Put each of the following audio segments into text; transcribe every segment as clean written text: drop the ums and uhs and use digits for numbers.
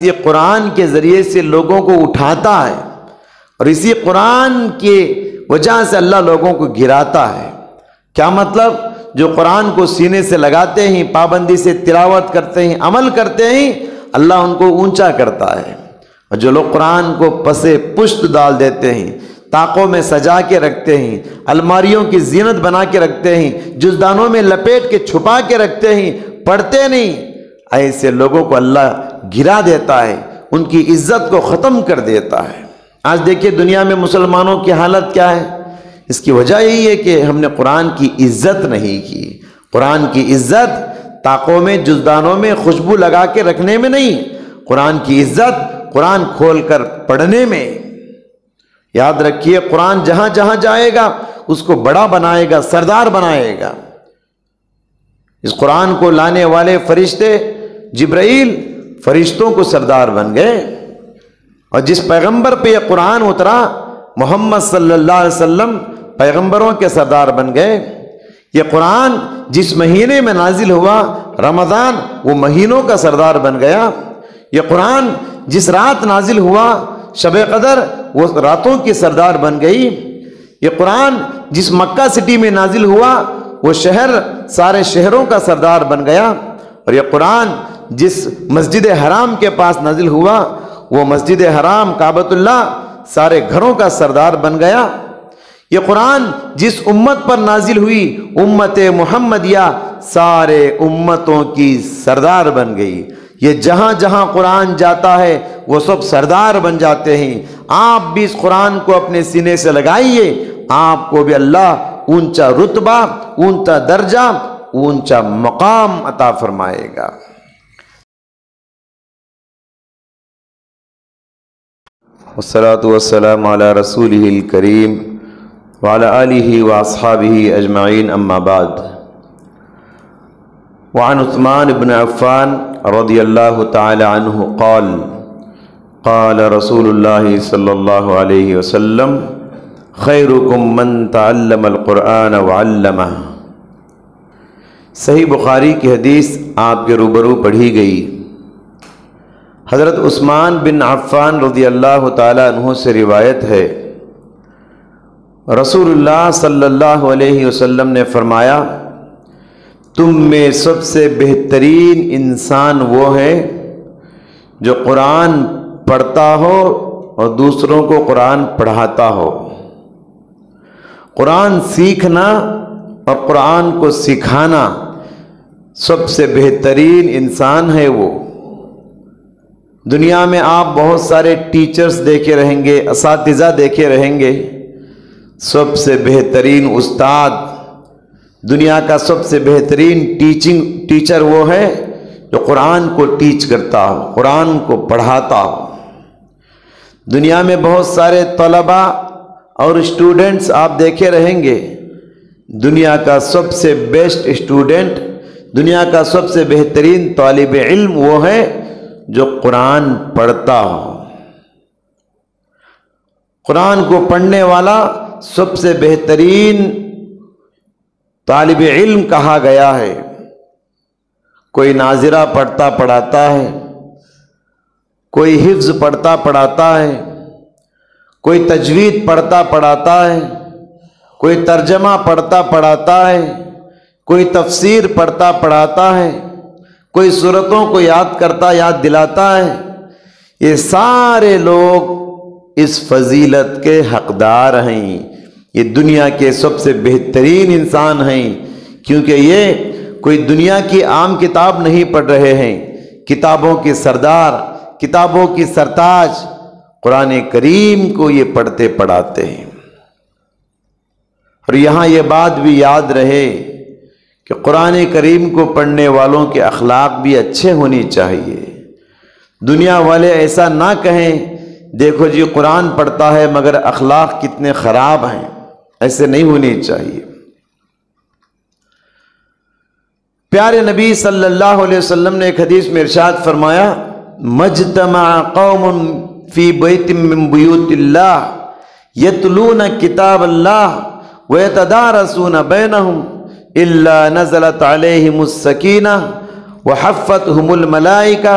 یہ قرآن کے ذریعے سے لوگوں کو اٹھاتا ہے، اور اسی قرآن کی وجہ سے اللہ لوگوں کو گراتا ہے۔ کیا مطلب؟ جو قرآن کو سینے سے لگاتے ہیں، پابندی سے تلاوت کرتے ہیں، عمل کرتے ہیں، اللہ ان کو اونچا کرتا ہے۔ اور جو لوگ قرآن کو پسے پشت ڈال دیتے ہیں، طاقوں میں سجا کے رکھتے ہیں، الماریوں کی زینت بنا کے رکھتے ہیں، جزدانوں میں لپیٹ کے چھپا کے رکھتے ہیں، پڑھتے نہیں، ایسے لوگوں کو اللہ گرا دیتا ہے، ان کی عزت کو ختم کر دیتا ہے۔ آج دیکھیے دنیا میں مسلمانوں کی حالت کیا ہے؟ اس کی وجہ یہی ہے کہ ہم نے قرآن کی عزت نہیں کی۔ قرآن کی عزت طاقوں میں، جزدانوں میں خوشبو لگا کے رکھنے میں نہیں، قرآن کی عزت قرآن کھول کر پڑھنے میں۔ یاد رکھیے، قرآن جہاں جہاں جائے گا اس کو بڑا بنائے گا، سردار بنائے گا۔ اس قرآن کو لانے والے فرشتے جبرائیل فرشتوں کو سردار بن گئے، اور جس پیغمبر پہ یہ قرآن اترا محمد صلی اللہ علیہ وسلم پیغمبروں کے سردار بن گئے۔ یہ قرآن جس مہینے میں نازل ہوا رمضان، وہ مہینوں کا سردار بن گیا۔ یہ قرآن جس رات نازل ہوا شب قدر، وہ راتوں کی سردار بن گئی۔ یہ قرآن جس مکہ سٹی میں نازل ہوا، وہ شہر سارے شہروں کا سردار بن گیا۔ اور یہ قرآن جس مسجد حرام کے پاس نازل ہوا، وہ مسجد حرام کعبۃ اللہ سارے گھروں کا سردار بن گیا۔ یہ قرآن جس امت پر نازل ہوئی امت محمدیہ، سارے امتوں کی سردار بن گئی۔ یہ جہاں جہاں قرآن جاتا ہے وہ سب سردار بن جاتے ہیں۔ آپ بھی اس قرآن کو اپنے سینے سے لگائیے، آپ کو بھی اللہ اونچا رتبہ، اونچا درجہ، اونچا مقام عطا فرمائے گا۔ والصلاة والسلام على رسوله الكريم وعلى آله وأصحابه أجمعين، أما بعد۔ وعن عثمان بن عفان رضي الله تعالى عنه قال قال رسول الله صلى الله عليه وسلم خيركم من تعلم القرآن وعلمه۔ صحیح بخاری کی حدیث آپ کے روبرو پڑھی گئی۔ حضرت عثمان بن عفان رضی اللہ تعالیٰ عنہ سے روایت ہے، رسول اللہ صلی اللہ علیہ وسلم نے فرمایا، تم میں سب سے بہترین انسان وہ ہے جو قرآن پڑھتا ہو اور دوسروں کو قرآن پڑھاتا ہو۔ قرآن سیکھنا اور قرآن کو سکھانا، سب سے بہترین انسان ہے وہ۔ دنیا میں آپ بہت سارے ٹیچرز دیکھے رہیں گے، اساتذہ دیکھے رہیں گے، سب سے بہترین استاد، دنیا کا سب سے بہترین ٹیچر وہ ہے جو قرآن کو ٹیچ کرتا ہو، قرآن کو پڑھاتا ہو۔ دنیا میں بہت سارے طلباء اور اسٹوڈنٹس آپ دیکھے رہیں گے، دنیا کا سب سے بیسٹ اسٹوڈنٹ، دنیا کا سب سے بہترین طالب علم وہ ہے جو قرآن پڑھتا ہو۔ قرآن کو پڑھنے والا سب سے بہترین طالب علم کہا گیا ہے۔ کوئی ناظرہ پڑھتا پڑھاتا ہے، کوئی حفظ پڑھتا پڑھاتا ہے، کوئی تجوید پڑھتا پڑھاتا ہے، کوئی ترجمہ پڑھتا پڑھاتا ہے، کوئی تفسیر پڑھتا پڑھاتا ہے، کوئی سورتوں کو یاد کرتا یاد دلاتا ہے۔ یہ سارے لوگ اس فضیلت کے حقدار ہیں، یہ دنیا کے سب سے بہترین انسان ہیں، کیونکہ یہ کوئی دنیا کی عام کتاب نہیں پڑھ رہے ہیں، کتابوں کے سردار، کتابوں کی سرتاج قرآن کریم کو یہ پڑھتے پڑھاتے ہیں۔ اور یہاں یہ بات بھی یاد رہے کہ قرآن کریم کو پڑھنے والوں کے اخلاق بھی اچھے ہونی چاہیے۔ دنیا والے ایسا نہ کہیں دیکھو جی قرآن پڑھتا ہے مگر اخلاق کتنے خراب ہیں، ایسے نہیں ہونی چاہیے۔ پیارے نبی صلی اللہ علیہ وسلم نے ایک حدیث میں ارشاد فرمایا، مجتمع قوم فی بیت من بیوت اللہ یتلون کتاب اللہ ویتدارسون بینہم الا نزلت علیہم السکینہ وحفتہم الملائکہ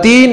3,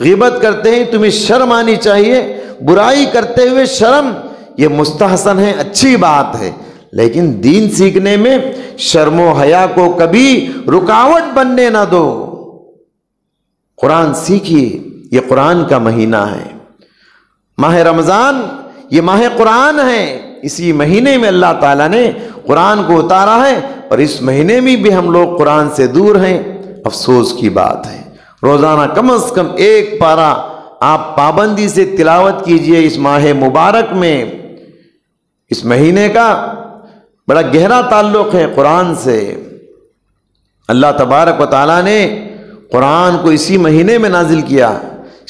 غیبت کرتے ہیں تمہیں شرم آنی چاہیے، برائی کرتے ہوئے شرم یہ مستحسن ہے، اچھی بات ہے، لیکن دین سیکھنے میں شرم و حیا کو کبھی رکاوٹ بننے نہ دو۔ قرآن سیکھیے، یہ قرآن کا مہینہ ہے، ماہ رمضان یہ ماہ قرآن ہے، اسی مہینے میں اللہ تعالیٰ نے قرآن کو اتارا ہے، اور اس مہینے میں بھی ہم لوگ قرآن سے دور ہیں۔ افسوس کی بات ہے، روزانہ کم از کم ایک پارہ آپ پابندی سے تلاوت کیجئے اس ماہ مبارک میں۔ اس مہینے کا بڑا گہرا تعلق ہے قرآن سے۔ اللہ تبارک و تعالیٰ نے قرآن کو اسی مہینے میں نازل کیا،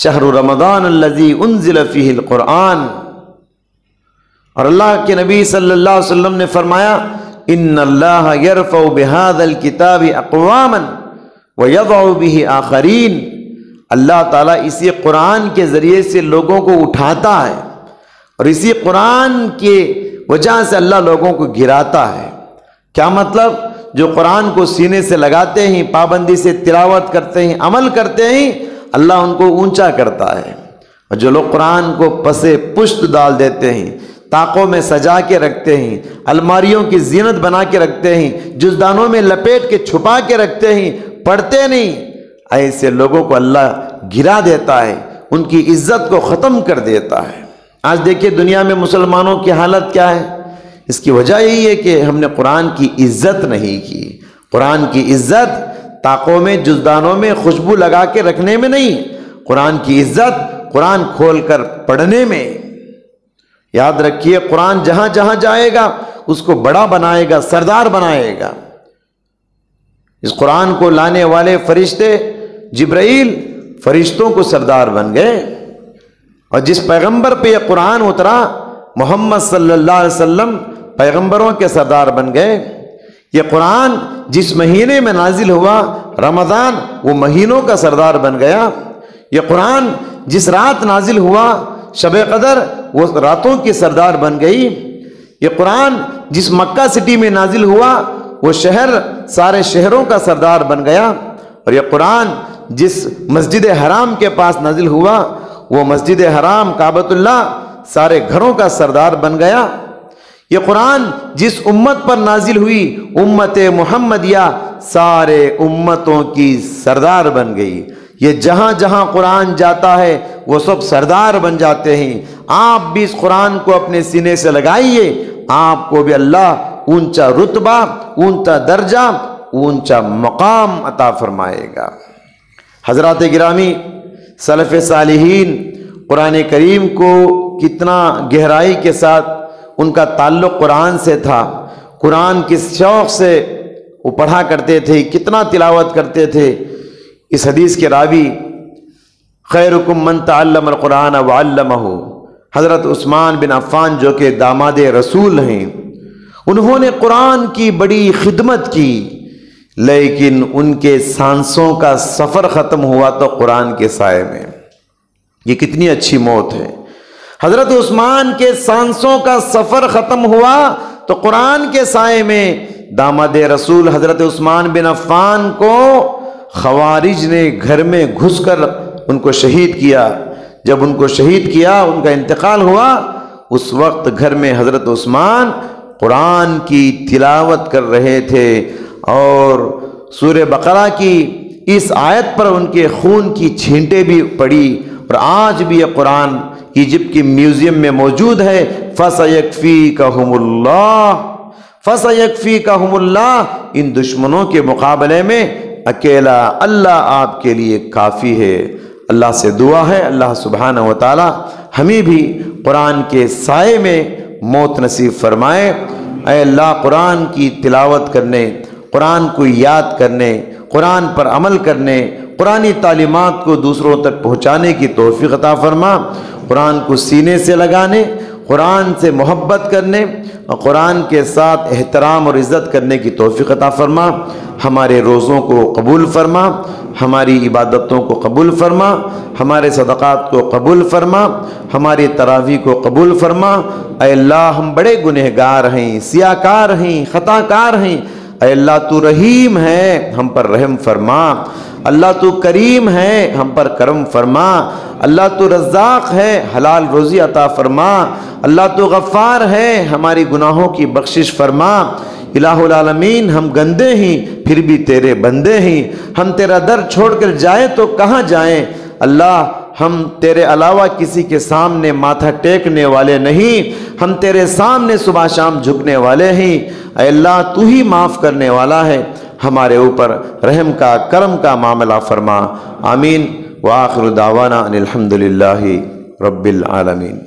شہر رمضان الذی انزل فیہ القرآن، اور اللہ کے نبی صلی اللہ علیہ وسلم نے فرمایا ان اللہ یرفع بہذا الکتاب اقواما ویضع بہ آخرین، اللہ تعالیٰ اسی قرآن کے ذریعے سے لوگوں کو اٹھاتا ہے، اور اسی قرآن کی وجہ سے اللہ لوگوں کو گراتا ہے۔ کیا مطلب؟ جو قرآن کو سینے سے لگاتے ہیں، پابندی سے تلاوت کرتے ہیں، عمل کرتے ہیں، اللہ ان کو اونچا کرتا ہے، اور جو لوگ قرآن کو پسے پشت ڈال دیتے ہیں، طاقوں میں سجا کے رکھتے ہیں، الماریوں کی زینت بنا کے رکھتے ہیں، جزدانوں میں لپیٹ کے چھپا کے رکھتے ہیں، پڑھتے نہیں، ایسے لوگوں کو اللہ گرا دیتا ہے، ان کی عزت کو ختم کر دیتا ہے۔ آج دیکھیے دنیا میں مسلمانوں کی حالت کیا ہے، اس کی وجہ یہی ہے کہ ہم نے قرآن کی عزت نہیں کی۔ قرآن کی عزت طاقوں میں جزدانوں میں خوشبو لگا کے رکھنے میں نہیں، قرآن کی عزت قرآن کھول کر پڑھنے میں۔ یاد رکھیے قرآن جہاں جہاں جائے گا اس کو بڑا بنائے گا، سردار بنائے گا۔ اس قرآن کو لانے والے فرشتے جبرائیل فرشتوں کو سردار بن گئے، اور جس پیغمبر پہ یہ قرآن اترا محمد صلی اللہ علیہ وسلم پیغمبروں کے سردار بن گئے۔ یہ قرآن جس مہینے میں نازل ہوا رمضان، وہ مہینوں کا سردار بن گیا۔ یہ قرآن جس رات نازل ہوا شب قدر، وہ راتوں کی سردار بن گئی۔ یہ قرآن جس مکہ سٹی میں نازل ہوا وہ شہر سارے شہروں کا سردار بن گیا، اور یہ قرآن جس مسجد حرام کے پاس نازل ہوا وہ مسجد حرام کعبۃ اللہ سارے گھروں کا سردار بن گیا۔ یہ قرآن جس امت پر نازل ہوئی امت محمدیہ سارے امتوں کی سردار بن گئی۔ یہ جہاں جہاں قرآن جاتا ہے وہ سب سردار بن جاتے ہیں۔ آپ بھی اس قرآن کو اپنے سینے سے لگائیے، آپ کو بھی اللہ اونچا رتبہ، اونچا درجہ، اونچا مقام عطا فرمائے گا۔ حضرات گرامی، سلف صالحین قرآن کریم کو کتنا گہرائی کے ساتھ ان کا تعلق قرآن سے تھا، قرآن کس شوق سے وہ پڑھا کرتے تھے، کتنا تلاوت کرتے تھے۔ اس حدیث کے راوی خیرکم من تعلم القرآن وعلمہ، حضرت عثمان بن عفان جو کہ داماد رسول ہیں، انہوں نے قرآن کی بڑی خدمت کی، لیکن ان کے سانسوں کا سفر ختم ہوا تو قرآن کے سائے میں۔ یہ کتنی اچھی موت ہے۔ حضرت عثمان کے سانسوں کا سفر ختم ہوا تو قرآن کے سائے میں داماد رسول حضرت عثمان بن عفان کو خوارج نے گھر میں گھس کر ان کو شہید کیا۔ جب ان کو شہید کیا، ان کا انتقال ہوا، اس وقت گھر میں حضرت عثمان قرآن کی تلاوت کر رہے تھے، اور سورہ بقرہ کی اس آیت پر ان کے خون کی چھینٹیں بھی پڑی، اور آج بھی یہ قرآن ایجپٹ کی میوزیم میں موجود ہے۔ فَسَيَكْفِيكَهُمُ اللَّهُ فَسَيَكْفِيكَهُمُ اللَّهُ، ان دشمنوں کے مقابلے میں اکیلا اللہ آپ کے لیے کافی ہے۔ اللہ سے دعا ہے اللہ سبحانہ و تعالی ہمیں بھی قرآن کے سائے میں موت نصیب فرمائے۔ اے اللہ، قرآن کی تلاوت کرنے، قرآن کو یاد کرنے، قرآن پر عمل کرنے، قرآنی تعلیمات کو دوسروں تک پہنچانے کی توفیق عطا فرما۔ قرآن کو سینے سے لگانے، قرآن سے محبت کرنے اور قرآن کے ساتھ احترام اور عزت کرنے کی توفیق عطا فرما۔ ہمارے روزوں کو قبول فرما، ہماری عبادتوں کو قبول فرما، ہمارے صدقات کو قبول فرما، ہماری تراویح کو قبول فرما۔ اے اللہ، ہم بڑے گنہگار ہیں، سیاکار ہیں، خطا کار ہیں، اے اللہ تو رحیم ہے، ہم پر رحم فرما۔ اللہ تو کریم ہے، ہم پر کرم فرما۔ اللہ تو رزاق ہے، حلال روزی عطا فرما۔ اللہ تو غفار ہے، ہماری گناہوں کی بخشش فرما۔ الہ العالمین، ہم گندے ہی پھر بھی تیرے بندے ہی، ہم تیرا در چھوڑ کر جائیں تو کہاں جائیں۔ اللہ ہم تیرے علاوہ کسی کے سامنے ماتھا ٹیکنے والے نہیں، ہم تیرے سامنے صبح شام جھکنے والے ہیں۔ اے اللہ تو ہی معاف کرنے والا ہے، ہمارے اوپر رحم کا کرم کا معاملہ فرما۔ آمین۔ وآخر دعوانا ان الحمد للہ رب العالمین۔